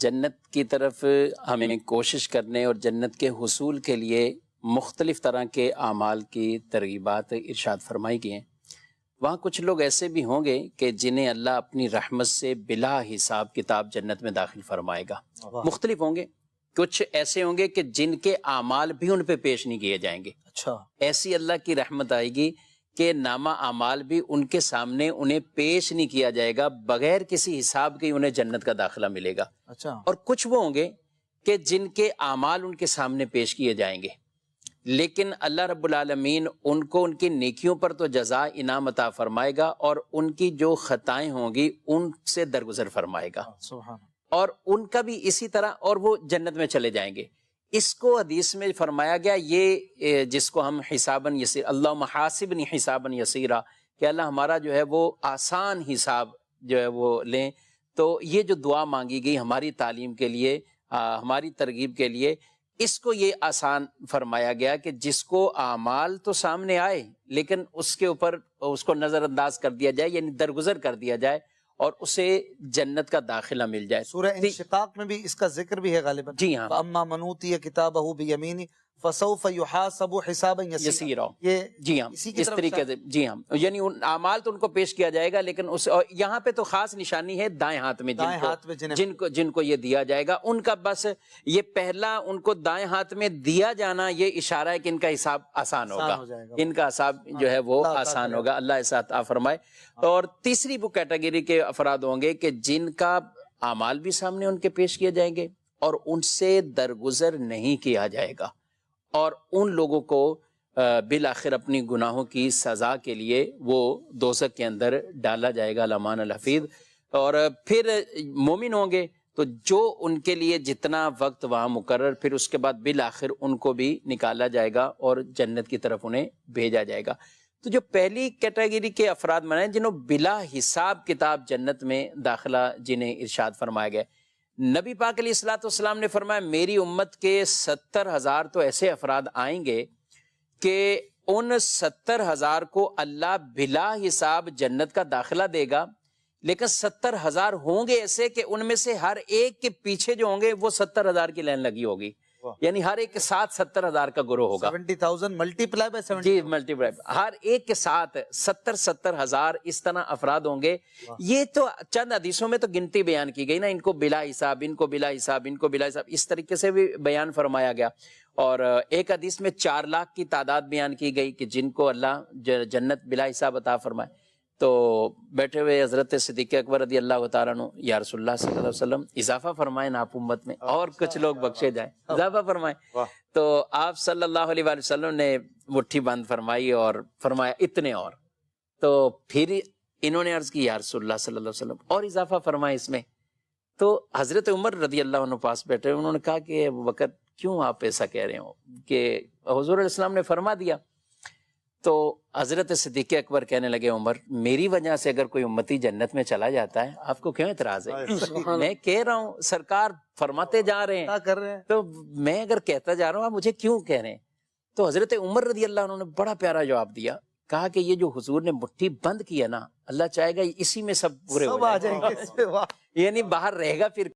جنت کی طرف ہمیں کوشش کرنے اور جنت کے حصول کے لیے مختلف طرح کے اعمال کی ترغیبات ارشاد فرمائی گئی ہیں. وہاں کچھ لوگ ایسے بھی ہوں گے کہ جنہیں اللہ اپنی رحمت سے بلا حساب کتاب جنت میں داخل فرمائے گا. مختلف ہوں گے. کچھ ایسے ہوں گے کہ جن کے اعمال بھی ان پہ پیش نہیں کیے جائیں گے. اچھا. ایسی اللہ کی رحمت آئے گی کہ نامہ اعمال بھی ان کے سامنے انہیں پیش نہیں کیا جائے گا، بغیر کسی حساب کے انہیں جنت کا داخلہ ملے گا. اچھا. اور کچھ وہ ہوں گے کہ جن کے اعمال ان کے سامنے پیش کیے جائیں گے، لیکن اللہ رب العالمین ان کو ان کی نیکیوں پر تو جزا انعام عطا فرمائے گا، اور ان کی جو خطائیں ہوں گی ان سے درگزر فرمائے گا. سبحان. اور ان کا بھی اسی طرح، اور وہ جنت میں چلے جائیں گے. اس کو حدیث میں فرمایا گیا، یہ جس کو ہم حساباً یسیر، اللہم حاسبنی حساباً یسیرا، کہ اللہ ہمارا جو ہے وہ آسان حساب جو ہے وہ لیں. تو یہ جو دعا مانگی گئی ہماری تعلیم کے لیے، ہماری ترغیب کے لیے، اس کو یہ آسان فرمایا گیا کہ جس کو اعمال تو سامنے آئے لیکن اس کے اوپر اس کو نظر انداز کر دیا جائے، یعنی درگزر کر دیا جائے، اور اسے جنت کا داخلہ مل جائے. سورہ انشقاق میں بھی اس کا ذکر بھی ہے غالباً. جی ہاں. فَأَمَّا مَنْ أُوتِيَ كِتَابَهُ بِيَمِينِهِ فَسَوْفَ يُحَاسَبُ حِسَابًا یسیرا. یہ جی ہاں اس طریقے سے. جی ہاں، یعنی ان اعمال تو ان کو پیش کیا جائے گا، لیکن اس یہاں پہ تو خاص نشانی ہے دائیں ہاتھ میں، جن کو یہ دیا جائے گا ان کا بس یہ پہلا ان کو دائیں ہاتھ میں دیا جانا یہ اشارہ ہے کہ ان کا حساب آسان ہوگا، ان کا حساب جو ہے وہ آسان ہوگا. اللہ ایسا عطا فرمائے. اور تیسری وہ کیٹیگری کے افراد ہوں گے کہ جن کا اعمال بھی سامنے ان کے پیش کیے جائیں گے اور ان سے درگزر نہیں کیا جائے گا، اور ان لوگوں کو بالآخر اپنی گناہوں کی سزا کے لیے وہ دوزخ کے اندر ڈالا جائے گا. الامان الحفیظ. اور پھر مومن ہوں گے تو جو ان کے لیے جتنا وقت وہاں مقرر، پھر اس کے بعد بالآخر ان کو بھی نکالا جائے گا اور جنت کی طرف انہیں بھیجا جائے گا. تو جو پہلی کیٹیگری کے افراد منائے جنہوں بلا حساب کتاب جنت میں داخلہ جنہیں ارشاد فرمایا گیا، نبی پاک علیہ الصلوۃ والسلام نے فرمایا میری امت کے 70,000 تو ایسے افراد آئیں گے کہ ان 70,000 کو اللہ بلا حساب جنت کا داخلہ دے گا، لیکن 70,000 ہوں گے ایسے کہ ان میں سے ہر ایک کے پیچھے جو ہوں گے وہ 70,000 کی لائن لگی ہوگی، یعنی ہر ایک کے ساتھ 70,000 کا گروہ ہوگا. 70,000 ملٹیپلائی بائی 70. جی ملٹیپلائی، ہر ایک کے ساتھ 70,000 اس طرح افراد ہوں گے. یہ تو چند حدیثوں میں تو گنتی بیان کی گئی نا، ان کو بلا حساب، ان کو بلا حساب، ان کو بلا حساب، اس طریقے سے بھی بیان فرمایا گیا. اور ایک حدیث میں 4 لاکھ کی تعداد بیان کی گئی کہ جن کو اللہ جنت بلا حساب عطا فرمائے. تو بیٹھے ہوئے حضرت صدیق اکبر رضی اللہ تعالیٰ عنہ، یا رسول اللہ صلی اللہ علیہ وسلم اضافہ فرمائیں آپ امت میں اور کچھ لوگ بخشے جائیں، اضافہ فرمائیں. تو آپ صلی اللہ علیہ وآلہ وسلم نے مٹھی بند فرمائی اور فرمایا اتنے اور. تو پھر انہوں نے عرض کی یا رسول اللہ صلی اللہ علیہ وسلم اور اضافہ فرمائیں اس میں. تو حضرت عمر رضی اللہ عنہ پاس بیٹھے، انہوں نے کہا کہ ابو بکر کیوں آپ ایسا کہہ رہے ہو، کہ حضور علیہ السلام نے فرما دیا. تو حضرت صدیق اکبر کہنے لگے عمر میری وجہ سے اگر کوئی امتی جنت میں چلا جاتا ہے آپ کو کیوں اعتراض ہے؟ میں کہہ رہا ہوں سرکار فرماتے جا رہے ہیں تو میں اگر کہتا جا رہا ہوں آپ مجھے کیوں کہہ رہے ہیں؟ تو حضرت عمر رضی اللہ عنہ نے بڑا پیارا جواب دیا، کہا کہ یہ جو حضور نے مٹھی بند کیا نا، اللہ چاہے گا اسی میں سب پورے ہو جائیں گے، یعنی باہر رہے گا پھر